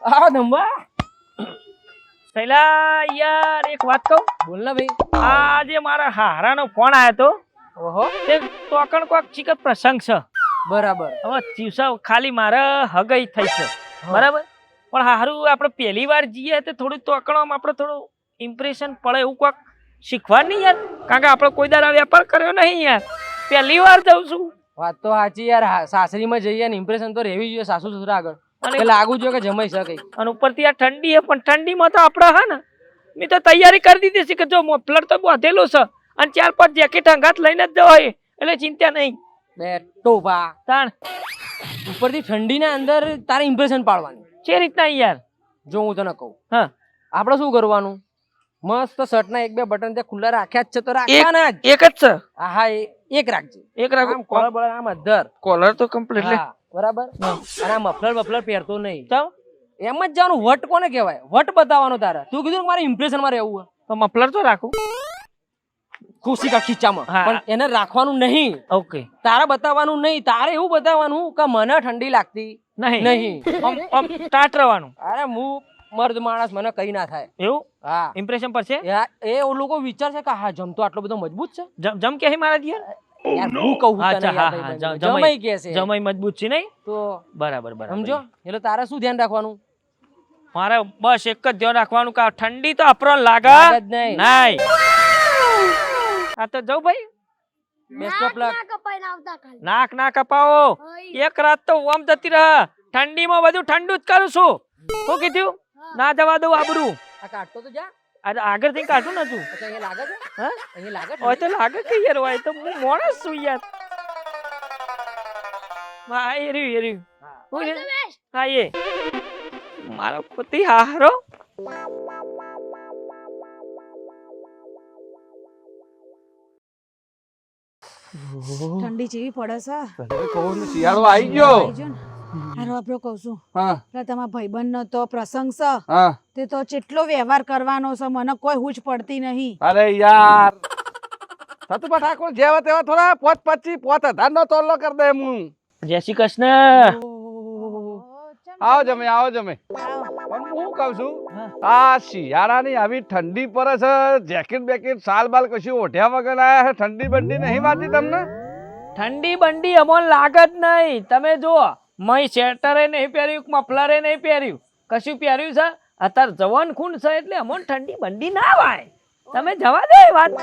આ નંબા પહેલા યાર એક વાત કહું. બોલ ને ભાઈ. આજે મારા હારાનો ફોન આવ્યો તો. ઓહો. તે તોકણ કોક ચીકર પ્રસંગ છે. બરાબર. હવે દિવસા ખાલી મારે હગઈ થઈ છે. બરાબર. પણ હારું આપણે પહેલી વાર જઈએ તો થોડું તોકણમાં આપણે થોડું ઇમ્પ્રેશન પડે એવું કોક શીખવા નહીં યાર. કારણ કે આપણે કોઈ દાડા વેપાર કર્યો નહીં યાર. પહેલી વાર જઉં છું. વાત તો સાચી યાર. સાસરીમાં જઈએ ને ઇમ્પ્રેશન તો રહેવી જોઈએ સાસુ સસરા આગળ. અને લાગુ જોઈએ કે જમાઈ શકે. અને ઉપરથી આ ઠંડી છે પણ ઠંડીમાં તો આપણે હા ને મેં તો તૈયારી કરી દીધી છે કે જો મફલર તો બાંધેલું છે અને 4-5 જેકેટ અંગાત લઈને જ જવાય એટલે ચિંતા નહીં. બેઠો ભા તાણ ઉપરથી ઠંડીના અંદર તારે ઇમ્પ્રેશન પાડવાનું છે રીતના યાર. જો હું તને કહું, હા આપણે શું કરવાનું, મસ્ત શર્ટના 1-2 બટન ત્યાં ખુલ્લા રાખ્યા જ છે તો રાખવાના જ. એક જ છે. હા એક રાખજે. એક રાખો. આમ કોલર બળર આમ અધર કોલર તો કમ્પ્લીટ લે. હા બરાબર. અને આ મફલર પહેરતો નહીં. ચાલ એમ જ જવાનું. વટ કોને કહેવાય? વટ બતાવવાનો તારે. તું કીધું કે મારે ઇમ્પ્રેશન માં રહેવું હોય તો મફલર તો રાખું. ખુશી કા ખીચામાં. હા. પણ એને રાખવાનું નહીં. ઓકે. તારે બતાવવાનું નહીં. તારે એવું બતાવવાનું કે મને ઠંડી લાગતી નહીં નહીં. આમ સ્ટાર્ટ રહેવાનું. અરે હું મર્દ માણસ, મને કઈ ના થાય. એવું હા ઇમ્પ્રેશન પર છે. એ લોકો વિચાર છે કે હા જમતો આટલો બધો મજબૂત છે. જમ કે મારા યાર. યાર હું કહું તને અચ્છા, યાર હા, ભાઈ હા, બંધ. જમાઈ કે છે જમાઈ મજબૂત છે નહીં. તો બરાબર બરાબર સમજો. એટલે તારે શું ધ્યાન રાખવાનું? મારે બસ એક જ ધ્યાન રાખવાનું કે ઠંડી તો અપરો લાગે લાગે જ નહીં. નહીં. આ તો જાઉં ભાઈ. Best of luck. નાક ના કપાવો. એક રાત તો ઓમ જતી રહે. ઠંડીમાં બધું ઠંડુ જ કરું છું. શું કીધું? ના જવા દઉં આબરૂ. આ કાઢતો તો જા. આગળ થી કાઢું ને તું. અચ્છા અહીંયા લાગે છે. હા અહીંયા લાગે છે. હોય તો લાગે કે યાર હોય તો હું માણસ છું યાર. હા એ રહ્યું. હું છે? હા એ મારો પોતી હારો. ઠંડી જેવી પડે છે. શિયાળો આવી ગયો. હારો આપણો કહું છું હા તમારા ભાઈબંધ નો તો પ્રસંગ છે. હા. તે તો કેટલો વ્યવહાર કરવાનો છે, મને કોઈ હુજ પડતી નહીં. અરે યાર સતુભા ઠાકોર જેવા તેવા થોડા 5,25,5,000 નો તોલો કરી દે હું. જય શ્રી કૃષ્ણ. આવો જમે. પણ હું કહું છું આ શિયાળાની આવી ઠંડી પડે છે, જેકેટ બેકેટ સાલ બાલ કશું ઓઢ્યા વગર આયા છે, ઠંડી બંડી નહીં વાતી તમને? ઠંડી બંડી અમોન લાગે જ નહીં. તમે જુઓ મય સ્વેટરે નહીં પહેર્યું, મફલરે નહીં પહેર્યું, કશું પહેર્યું છે. અત્યારે જવાન ખૂન છે એટલે અમોન ઠંડી બંડી ના વાય. તમે જવા દે વાત.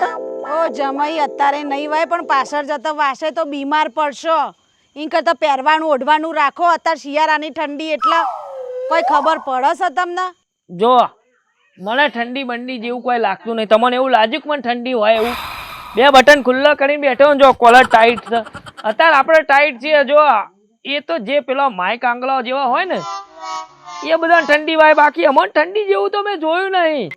ઓ જમાઈ અત્યારે નહીં વાય પણ પાછળ જતા વાસે તો બીમાર પડશો. એમ કરતા પહેરવાનું ઓઢવાનું રાખો. અત્યારે શિયાળાની ઠંડી એટલે કોઈ ખબર પડે છે તમને? જો મને ઠંડી બંડી જેવું કોઈ લાગતું નહીં. તમને એવું લાગ્યું કે મને ઠંડી હોય એવું? 2 બટન ખુલ્લા કરીને બેઠો ને જો કોલર ટાઈટ છે. અત્યારે આપણે ટાઈટ છીએ. જો એ તો જે પેલો માઇક આંગળો જેવા હોય ને એ બધા ઠંડી વાય, બાકી અમને ઠંડી જેવું તો મેં જોયું નહીં.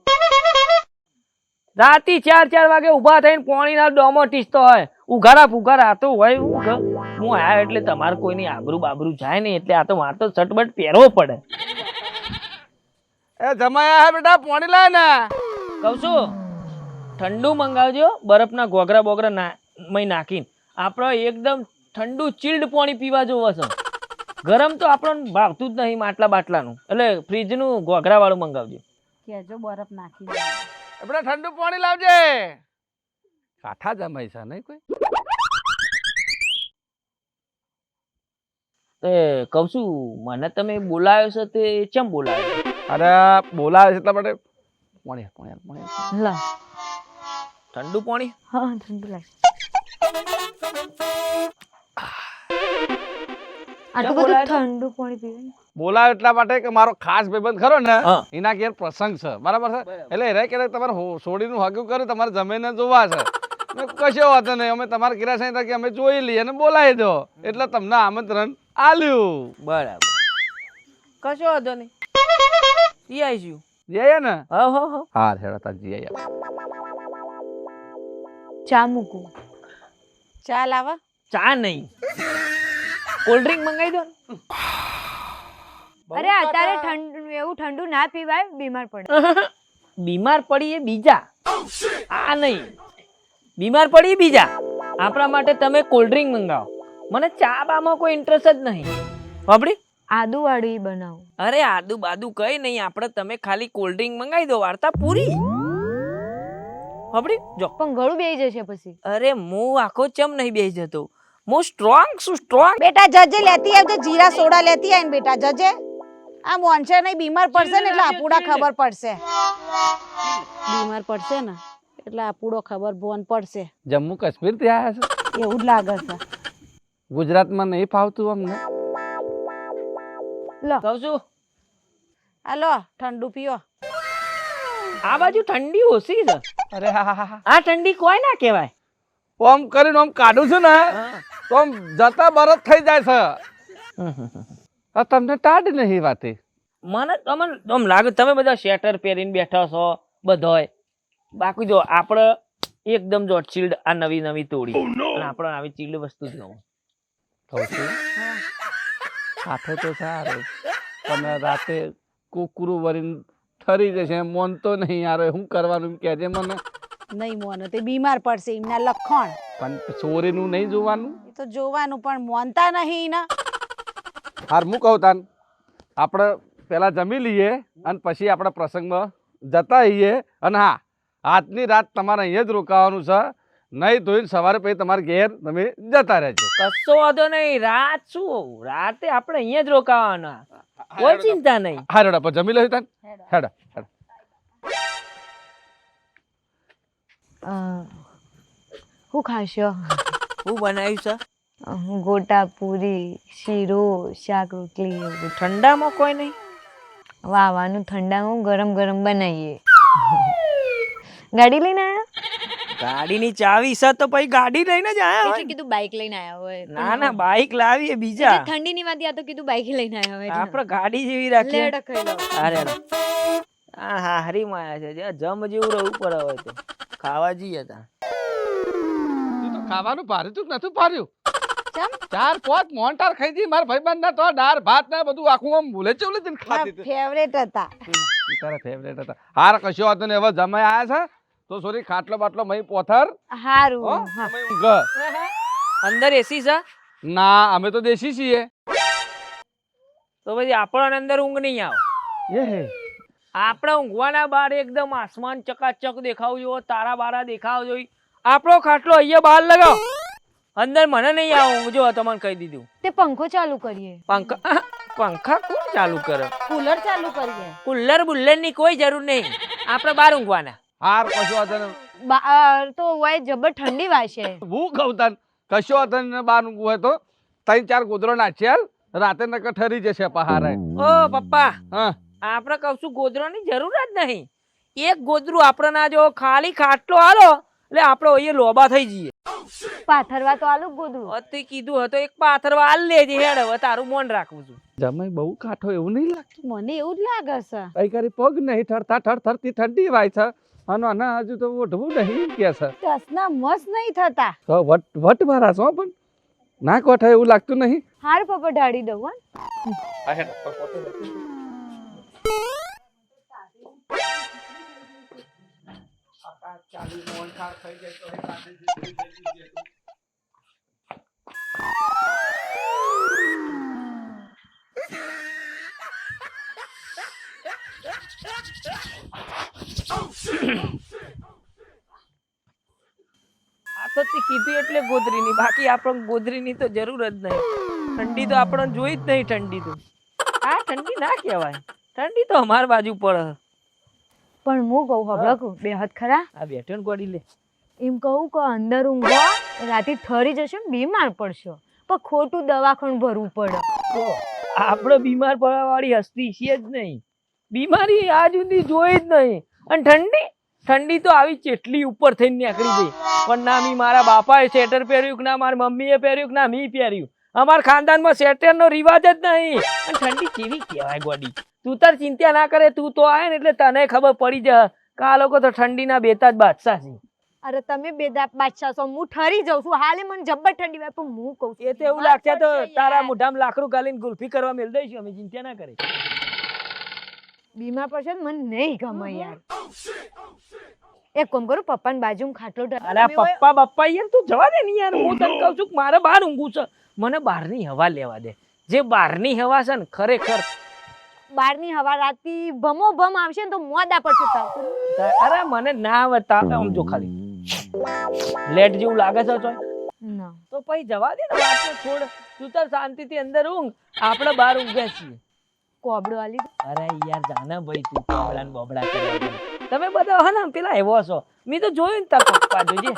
રાતી 4 વાગે ઉભા થઈને પાણીના ડોમો ટીસતો હોય, ઉઘાડા તો હોય. હું આયા એટલે તમારે કોઈની આબરૂ બાબરૂ જાય નહીં એટલે આ તો મારે તો શર્ટબટ પહેરવો પડે. એ જમાયા હે બેટા, પાણી લાય ને. કહું છું ઠંડુ મંગાવજો, બરફના ગોગરા બોગરા નાખીને. આપણે એકદમ ઠંડુ ચીલ્ડ પાણી પીવા જોવે છે. ગરમ તો આપણને ભાવતું જ નહીં માટલા બાટલાનું. એટલે ફ્રીજનું ગોગરા વાળું મંગાવજો. કેજો બરફ નાખી બેટા ઠંડુ પાણી લાવજે. કાઠા જમાઈ છે નહીં કોઈ? તે કહું છું મને તમે બોલાવ્યો છે તે કેમ બોલાવ્યો? અરે બોલાવે છે એટલા માટે પાણી લા ઠંડુ પાણી. હા ઠંડુ લાગે. આટલું બધું ઠંડુ પાણી પીવે. બોલાવે એટલા માટે કે મારો ખાસ ભાઈબંધ ખરો ને હા. એના ઘેર પ્રસંગ છે, બરાબર છે. એટલે એ કે તમારે સોડીનું હગું કર્યું, તમારે જમીને જોવા છે. કશો વાતો નહીં, અમે તમારા ઘેરા છે કે અમે જોઈ લઈએ અને બોલાવી દો એટલે તમને આમંત્રણ આલ્યું. બરાબર કશો વાંધો નહીં. ઈ આવીશું. જઈએ ને? હા. હા હેડો તાર જઈએ યાર. ચા મૂકું. ચા લાવા? ચા નહીં, કોલ્ડ ડ્રિંક મંગાવી દો ને. અરે અત્યારે એવું ઠંડુ ના પીવાય, બીમાર પડે. બીમાર પડી એ બીજા, આ નહીં. બીમાર પડી એ બીજા. આપણા માટે તમે કોલ્ડ ડ્રિંક મંગાવો. મને ચા બામાં કોઈ ઇન્ટરેસ્ટ જ નહીં. બાપડી આદુ વાળું ઈ બનાવો. અરે આદુ બાદુ કઈ નહીં, આપણે તમે ખાલી કોલ્ડ ડ્રિંક મંગાવી દો, વાર્તા પૂરી. હબડી જો. પણ ગળું બેહી જશે પછી. અરે હું આખો ચમ નહીં બેસી જતો, હું સ્ટ્રોંગ છું, સ્ટ્રોંગ. બેટા જજે લેતી આવજે, જીરા સોડા લેતી આવીને બેટા જજે. આ મોનશે નહીં, બીમાર પડશે ને એટલે આપુડા ખબર પડશે. બીમાર પડશે ને એટલે આપુડો ખબર ભોન પડશે. જમ્મુ કાશ્મીર થી આવ્યા છે? એવું જ લાગે છે. ગુજરાતમાં નહીં ફાવતું અમને. લો કહું છું હાલો ઠંડુ પીઓ. આ બાજુ ઠંડી ઓછી છે. અરે હા હા હા, આ ઠંડી કોઈ ના કહેવાય. આમ કરીને આમ કાઢું છું ને તો આમ જતા બરફ થઈ જાય છે. આ તમને ટાઢ નહીં વાતી. મને તમને આમ લાગે તમે બધા સ્વેટર પહેરીને બેઠા છો બધાય. બાકી જો આપણે એકદમ જો ચીલ્ડ આ નવી નવી તોડી અને આપણે આવી ચીલ્ડ વસ્તુ જ ન કહું છું કાઠો તો સારો પણ રાતે કુકરું વરીને ઠરી જશે, મોનતો નહીં યાર, શું કરવાનું એમ કહેજે મને. નહીં મોને તે બીમાર પડશે એમના લખણ. પણ ચોરીનું નહીં જોવાનું. એ તો જોવાનું પણ મોનતા નહીં ને. હાર હું કહું તાન આપણે પેલા જમી લઈએ અને પછી આપણે પ્રસંગમાં જતા આવીએ. અને હા, આજની રાત તમારે અહીંયા જ રોકાવાનું છે, નહીં ધોઈને સવારે પછી તમારે ઘેર તમે જતા રહેજો. કશો વાંધો નહીં. રાત શું, રાતે આપણે અહીંયા જ રોકાવાના, કોઈ ચિંતા નહીં. હા રેડા પણ જમી લઈએ તાન. હેડા હેડા. શું ખાશો? શું બનાવ્યું છે? ગોટા પૂરી, શીરો, શાક રોટલી એવું બધું. ઠંડામાં કોઈ નહીં. વાવાનું ઠંડામાં ગરમ ગરમ બનાવીએ. ગાડી લઈને આયા? ગાડીની ચાવી છે તો પછી ગાડી લઈને જ આયા હોય. કીધું બાઇક લઈને આયા હોય. ના ના, બાઈક લાવીએ બીજા. ઠંડીની વાત યાદ તો કીધું બાઇક લઈને આયા હોય. આપણે ગાડી જેવી રાખીએ. લેડો ખાઈ લો. અરે હા હા, હરી માયા છે, જ્યાં જમ જેવું રહેવું પડે હોય તો ખાવા જઈએ તા. તું તો ખાવાનું ભાર્યું તું કે નતું ભાર્યું? ચમ? 4-5 મોન્ટાર ખાઈ દી મારા ભાઈબંધ ના તો દાળ ભાત ને બધું આખું આમ ભૂલે ચેવલે જઈને ખાતી હતી. ફેવરેટ હતા. તારા ફેવરેટ હતા. હાર કશો વાતો ને હવે જમાઈ આયા છે તો સોરી ખાટલો બાટલો મય પોથર. હો હારું. હા. અમે ઊંઘ. અંદર એસી છે ના અમે તો દેશી છીએ. તો પછી આપણને અંદર ઊંઘ નહીં આવે. એ હે આપણે ઊંઘવાના બાર એકદમ આસમાન ચકાચક દેખાવું જોઈએ, તારા બારા દેખાવ જોઈએ. આપણો ખાટલો અહીંયા બહાર લગાવ, અંદર મને નહીં આવે ઊંઘ. જો તમને કહી દીધું. તે પંખો ચાલુ કરીએ. પંખા પંખા કોણ ચાલુ કરે? કુલર ચાલુ કરીએ. કુલર બુલ્લર ની કોઈ જરૂર નહીં, આપણે બહાર ઊંઘવાના. હાર કશો વાતો ને બહાર તો હોય જબર ઠંડી વાશે. હું કહું તને કશો વાતો ને બાર ઊંઘવું હોય તો 3-4 ગોદરો નાખ્યા રાતે નકર ઠરી જશે પહારે. ઓ પપ્પા, હા આપણે કહું છું ગોદરાની જરૂર જ નહીં. એક ગોદરું આપણે ના જો, ખાલી ખાટલો આલો એટલે આપણે અહીંયા લોબા થઈ જઈએ. પાથરવા તો આલુ ગોદડું. તે કીધું હતો એક પાથરવા આલ લેજે. હેડ હવે તારું મન રાખું છું. જમાઈ બહુ કાઠો એવું નહીં લાગતું? મને એવું જ લાગે છે. કઈ કરી પગ નહીં ઠરતા ઠરતી ઠંડી વાય છે અને આના હજુ તો ઓઢવું નહીં કે છે. ટસના મસ નહીં થતા. તો વટ મારા છો પણ ના કોઠા એવું લાગતું નહીં. હાર પપ્પા ઢાળી દઉં. આ તો તે કીધું એટલે ગોદરીની, બાકી આપણને ગોદરીની તો જરૂર જ નહીં. ઠંડી તો આપણને જોઈ જ નહીં. ઠંડી તો આ ઠંડી ના કહેવાય, ઠંડી તો અમારી બાજુ પડે. પણ હું કહું હબળક બે હાથ ખરા. આ બેઠો ને ગોડી લે. એમ કહું કે અંદર ઊંઘો રાતે ઠરી જશે ને બીમાર પડશો, પણ ખોટું દવાખાનું ભરવું પડે. આપણે બીમાર પડવા વાળી હસ્તી છીએ જ નહીં, બીમારી આ સુધી જોઈ જ નહીં. અને ઠંડી તો આવી ચેટલી ઉપર થઈને નીકળી ગઈ. પણ ના મી મારા બાપાએ સ્વેટર પહેર્યું, ના મારી મમ્મીએ પહેર્યું, ના મી પહેર્યું. અમારા ખાનદાનમાં સ્વેટરનો રિવાજ જ નહીં. અને ઠંડી કેવી કહેવાય ગોડી. તું તાર ચિંતા ના કરે, તું તો આવે ને એટલે તને ખબર પડી જાય કે આ લોકો તો ઠંડીના બેતાજ બાદશાહ છે. અરે તમે બે બાદશાહ છો, હું ઠરી જાઉં છું. હાલે મને જબ્બર ઠંડી વાય, પણ હું કહું છું એ તો એવું લાગશે તો તારા મોઢામાં લાકડું ગાલીને ગુલ્ફી કરવા મેલ દઈશું અમે. ચિંતા ના કરે. બીમાર પડશે મને નહીં ગમે યાર. એક કામ કરું, પપ્પાની બાજુમાં ખાટલો અરે પપ્પા યાર તું જવા દે ને યાર. હું તને કહું છું કે મારે બહાર ઊંઘું છે, મને બહારની હવા લેવા દે. જે બહારની હવા છે ને ખરેખર બહારની હવા રાતથી ભમો ભમ આવશે ને તો મોડા પડશે તાવતું. અરે મને ના આવતા આમ જો ખાલી લેટ જેવું લાગે છે ચોય ના તો પછી જવા દે ને વાતને છોડ તું તાર શાંતિથી અંદર ઊંઘ આપણે બહાર ઊંઘ્યા છીએ. કોબડો આલી દે. અરે યાર જાને ભાઈ તું કોબડા ને બોબડા કર્યા કરે. તમે બધા હો ને પેલા એવો છો મેં તો જોયું ને તાર પપ્પા જોજે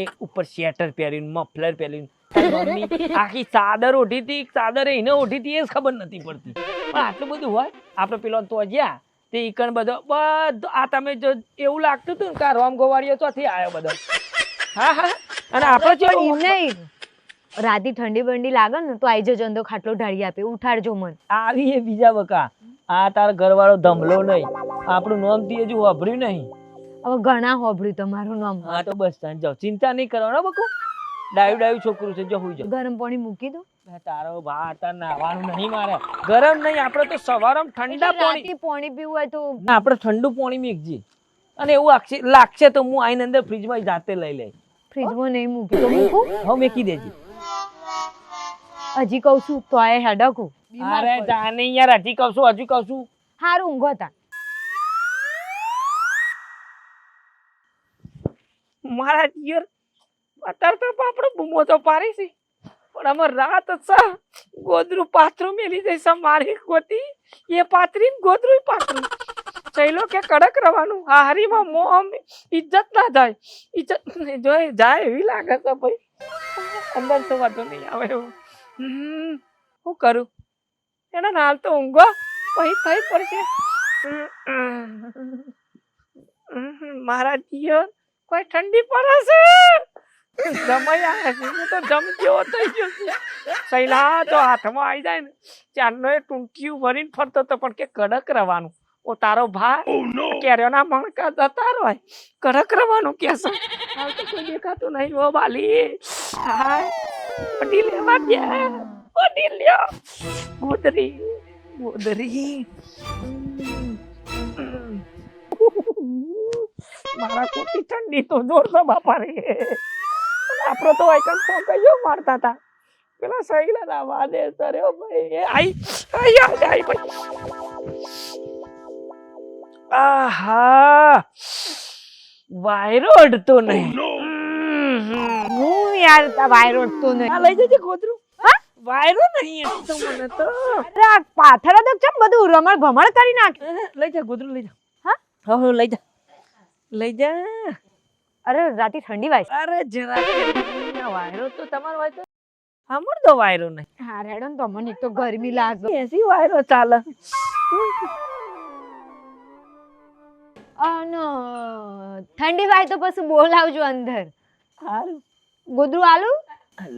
એ ઉપર સ્વેટર પહેરીને મફલર પહેરીને મમ્મી આખી ચાદર ઓઢી હતી ચાદર એને ઓઢી હતી એ જ ખબર નથી પડતી પણ આટલું બધું હોય આપણે પેલો તો જ્યાં તે ઈકણ બધો આ તમે જો એવું લાગતું હતું ને કે રોમ ગોવાળીઓ ચોથી આવ્યો બધો. હા હા અને આપણે પણ એમ કેવું નહીં રાતે ઠંડી બંડી લાગે ને તો આઈ જજો અંદર ખાટલો ઢાળી આપે ઉઠાડજો મન. આવી એ બીજા બકા આ તાર ઘરવાળો ધમલો નહીં આપણું નામ થી હજુ વાપર્યું નહીં. હવે ઘણા હોભળ્યું તમારું નામ. હા તો બસ તને જાઓ ચિંતા નહીં કરવાનો બકુ ડાયું ડાયું છોકરું છે જો હુઈ જાઓ. ગરમ પાણી મૂકી દો. તારો ભા તાર નાવાનું નહીં મારે ગરમ નહીં આપણે તો સવારમાં ઠંડા પાણી રાતે પાણી પીવું હોય તો ના આપણે ઠંડુ પાણી મેકજી અને એવું લાગશે તો હું આઈને અંદર ફ્રીજમાં જાતે લઈ લઈ ફ્રીજમાં નહીં મૂકી તો મૂકું. હવે મેકી દેજે. હજી કહું છું તો આ હેડકું. અરે જાને યાર હજી કહું છું હજુ કહું છું. હારું ઊંઘો તા. મારા યાર અત્યારે તો આપણે બૂમો તો પાડી છે પણ અમાર રાત છે ગોદરું પાથરું મેલી જઈશ મારી ગોતી એ પાથરી ગોદરું પાથરું ચૈલો કે કડક રવાનું હારીમાં મોમ ઇજ્જત ના જાય ઇજ્જત જો જાય એવી લાગે છે ભાઈ અંદર તો વાંધો નહીં આવે એવું શું કરું એના નાલ તો ઊંઘો પછી થઈ પડશે મારા દિયર કોઈ ઠંડી પડે છે જમાઈ આવે છે હું તો જમ જેવો થઈ ગયો છે સૈલા તો હાથમાં આવી જાય ને ચારનો એ ટૂંકીયું ભરીને ફરતો હતો પણ કે કડક રવાનું ઓ તારો ભાઈ કેરીઓના મણકા જતા હોય કડક રવાનું કે છે હાલ તો કોઈ દેખાતું નહીં ઓ બાલી હાય પડી લેવા દે પડી લ્યો ગોદરી ગોદરી મારા કોટી ઠંડી તો જોર છે બાપા રે આપણો તો આઈકન ફોન કયો મારતા હતા પેલા સહીલા ના વાદે સર્યો ભાઈ આઈ ભાઈ આહા વાયરો અડતો નહીં હું યાર વાયરો તો નહીં. આ લઈ જજે ગોદરું વાયરો નહીં અડતો મને તો અરે આ પાથરા તો ચમ બધું રમણ ભમણ કરી નાખે. લઈ જા ગોદરું લઈ જા હા હા લઈ જા લઈ જા. અરે રાતે ઠંડી વાય. અરે જરા વાયરો તો તમારો હોય તો હમણ તો વાયરો નહીં હા રેડો ને તો મને એક તો ગરમી લાગે. એસી વાયરો ચાલે અને ઠંડી વાય તો પછી બોલાવજો અંદર. હારું ગોદરું આલુ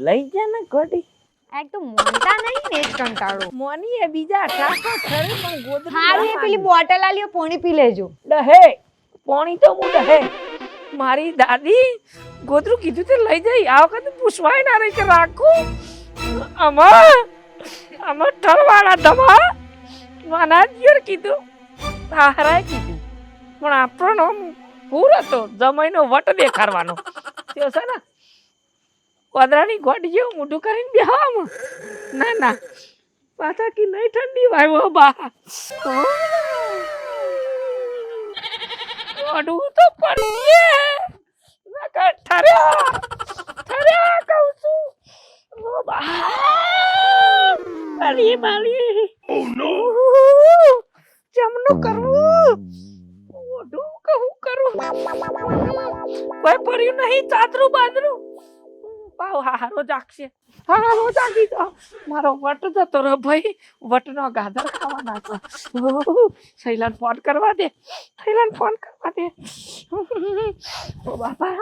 લઈ જા ને ગોડી એક તો મોનતા નહીં ને જ કંટાળો. મોની એ બીજા ઠાકો ખરે પણ ગોદરું હારું એ પેલી બોટલ આલ્યો પાણી પી લેજો. ડહે પાણી તો હું ડહે મારી દાદી ગોદરું કીધું તે લઈ જઈ આ વખતે પૂછવાય ના રહી કે રાખું આમાં ઠરવાના ધમા માના દિયર કીધું તારાએ કીધું પણ આપણો પૂર હતો જમાઈનો વટ દેખાડવાનો તે છે ને કોદરાની ગોટ જેવું મોઢું કરીને બેહવામાં ના ના પાછા કી નહીં ઠંડી વાયો બા ઓડું તો પડીએ નકર ઠર્યા કહું છું ઓ બા બાલી બાલી ઓ નો જમનું કરવું ઓડું કહું કરું કોઈ પડ્યું નહીં ચાદરું બાદરું પાવ હારો જાગશે હારો જાગી જાઓ મારો વટ જતો રે ભાઈ વટનો ગાજર ખાવાના છે શૈલાન ફોન કરવા દે શૈલાન ફોન કરવા દે ઓ બાપા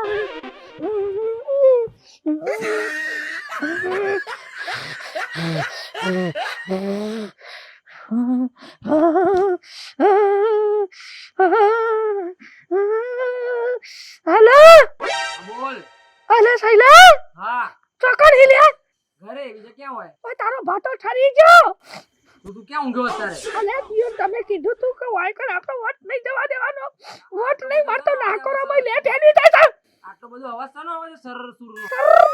હેલો બોલ. અલે શૈલા હા ચોકડ હિલ્યા ઘરે બીજે ક્યાં હોય? ઓય તારો ભાતો ઠરી ગયો તું ક્યાં ઊંઘ્યો અત્યારે? અલે દિયો તમે કીધું તું કે વાય કર આપણો વટ નહીં જવા દેવાનો વટ નહીં મારતો નાકોરા માં લેટ એની જાય છે આટલો બધો અવાજ શાનો આવે છે? સર સુરનો.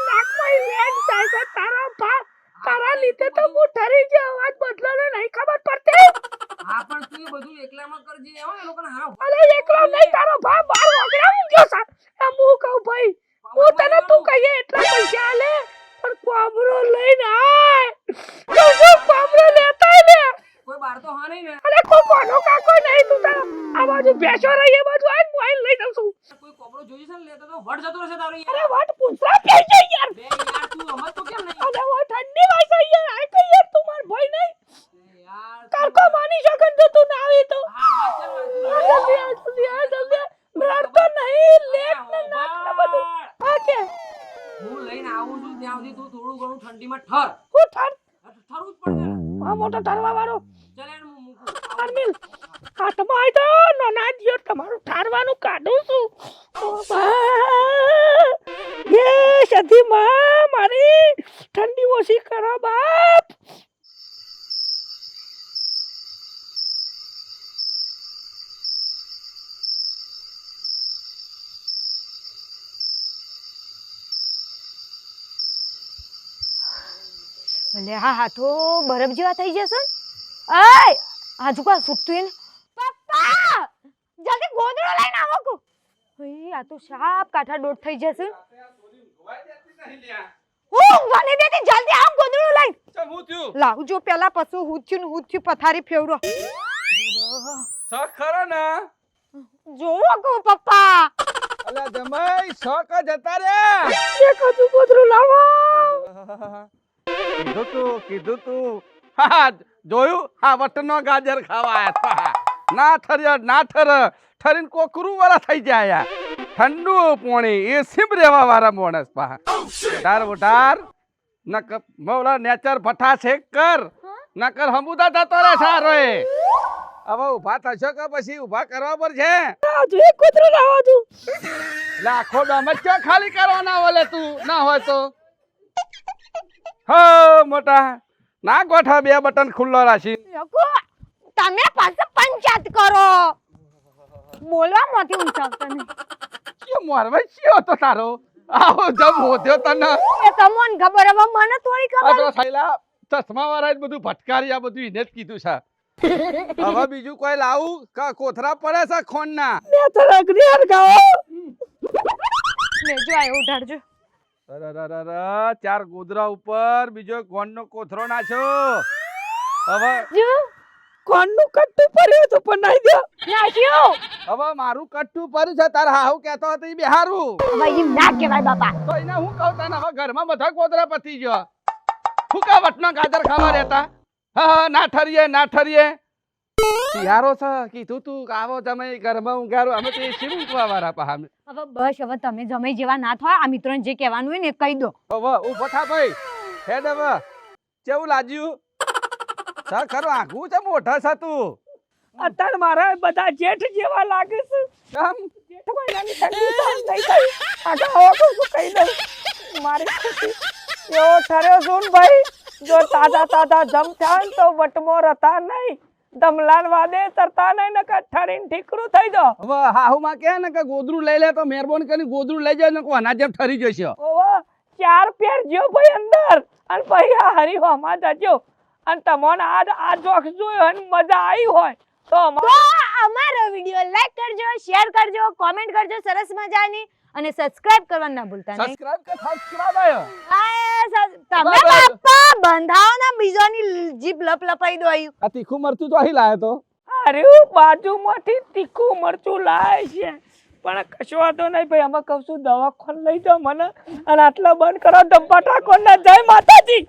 નાકમાં લેટ જાય છે તારા તારા લીધે તો હું ઠરી ગયો અવાજ બદલાનો નહીં ખબર પડતી હા પણ તું એ બધું એકલામાં કરજે હો એ લોકોને હા અરે એકલો નહીં તારો ભાઈ બાર વગડા ઊંઘ્યો સા એમ હું કહું ભાઈ હું તને તું કહીએ એટલા પૈસા આલે પણ કોબરો લઈને આય તું શું કોબરો લેતા લે કોઈ બાર તો હા નહીં ને અરે કોઈ કોનો કાકો નહીં તું તારા આ બાજુ બેસો રહી એ બાજુ આઈને મોબાઈલ લઈ જાઉં છું કોઈ કોબરો જોઈ છે ને લેતો તો વટ જતો રહેશે તારો અરે વાટ પૂછરા કે છે યાર બે યાર તું હમજ તો કેમ નહીં અરે વો ઠંડી વાય છે યાર આ કે યાર તું માર ભાઈ નહીં યાર કાકો માની શકન તો તું ના આવી તો હા ચાલ જલ્દી લડતો નહીં લેટ ને નાક બધું આ કે હું લઈને આવું છું ત્યાં સુધી તું થોડું ઘણું ઠંડીમાં ઠર હું ઠર ઠરવું જ પડશે ને. આ મોટો ઠરવા વાળો ચાલ યાર હું મૂકું અરમિલ હાથમાં આવી તો નાના દિયો તમારું ઠારવાનું કાઢું છું એ સધી માં મારી ઠંડી ઓછી કરો બાપ ભલે હા હાથો બરફ જેવા થઈ જશે ને આય આજુ કા સુતું ને પપ્પા જલ્દી ગોદડો લઈને આવો કો ભાઈ આ તો સાપ કાઠા દોડ થઈ જશે હું વાને દેતી જલ્દી આવ ગોદડો લઈ ચમ હું થયું લાવજો પેલા પશુ હુથ્યું પથારી ફેવરો શક ખરો ને જોવો કો પપ્પા અલ્યા જમાઈ શક જતા રે એક હજુ ગોદરું લાવો કીધું તું હા જોયું હા વટનો ગાજર ખાવા આયા હતા ના ઠર્યા ના ઠરીને કોકરું વાળા થઈ જાય ઠંડુ પોણી એ સિમ રેવા વાળા માણસ પા ઉઠાર નક મોલા નેચર ભઠા છે કર નકર હમુદા જતો રે સારો એ હવે ઊભા થશો કે પછી ઊભા કરવા પર છે હજુ એક ગોદરું લાવો તું લાખો દમત ક્યાં ખાલી કરવાના ઓલે તું ના હોય તો હો મોટા ના ગોઠા બે બટન ખુલ્લો રાખી લોકો તમે પાછા પંચાયત કરો બોલવા માંથી ઊંચાવતા નહીં કે મોરવા ચિયો તો તારો આવો જમ હોદ્યો તને એ તમને ખબર હવે મને થોડી આ ખબર તો થઈલા ચશ્મા વાળા બધું ભટકારી આ બધું એને જ કીધું છે હવે બીજું કોઈ લાવું કા કોથરા પડે છે ખોનના મેં તો રગડી હરગાવો લેજો આયો ઉઠાડજો અરરરર, ચાર ગોદરા ઉપર બીજો ગોનનો કોથરો નાખ્યો હવે જો કોણનું કટ્ટું પડ્યું તો પણ નહીં દો નાખ્યો હવે મારું કટ્ટું પડ્યું છે તાર હાહુ કહેતો હતો ઈ બિહારું હવે એમ ના કહેવાય બાપા તો એને હું કહું તને હવે ઘરમાં બધા ગોદરા પતી ગયો હું કા વટનો ગાજર ખાવા રહેતા હા ના ઠરીએ શિયાળો છે કીધું તું આવો તમે ઘરમાં ઊંઘારો અમે તો એ શી ઊંઘવા વાળા પા અમે હવે બસ હવે તમે જમે જેવા ના થાય આ મિત્રોને જે કહેવાનું હોય ને એ કહી દો હવે ઊભો થા ભાઈ હેડ હવે કેવું લાગ્યું સર ખરું આઘું છે મોઢા છે તું અત્યારે મારા બધા જેઠ જેવા લાગે છે કેમ જેઠ મહિનાની ઠંડી સહન નહીં થઈ આગળ આવો કહું છું કહી દઉં મારી ખુશી એવો ઠર્યો છું ને ભાઈ જો તાજા જમ થયા ને તો વટમો રતા નહીં દમલાન વાદે તરતા નહીં ને ઠરીને ઠીકરું થઈ દો હવે હાહુમાં કહે ને કે ગોદરું લઈ લે તો મહેરબાની કરીને ગોદરું લઈ જાય ને કોના જેમ ઠરી જશે ઓવો 4 પેર જ્યો ભાઈ અંદર અને પછી આ હરીહોમાં જજો અને તમને આ જોક્સ જોયો અને મજા આવી હોય તો તો અમારો વિડિયો લાઈક કરજો શેર કરજો કોમેન્ટ કરજો સરસ મજાની અને સબસ્ક્રાઇબ કરવાનું ના ભૂલતા નહીં સબસ્ક્રાઇબ આયો તમે બાપા બંધાઓ ના બીજોની જીભ લપલપાઈ દો આયું આ તીખું મરચું તો અહીં લાયો તો અરે બાજુમાંથી તીખું મરચું લાય છે પણ કશો વાંધો નહીં ભાઈ અમે કહું છું દવાખાને લઈ જાઓ મને અને આટલા બંધ કરો ડબ્બા ઠાકોર ના જય માતાજી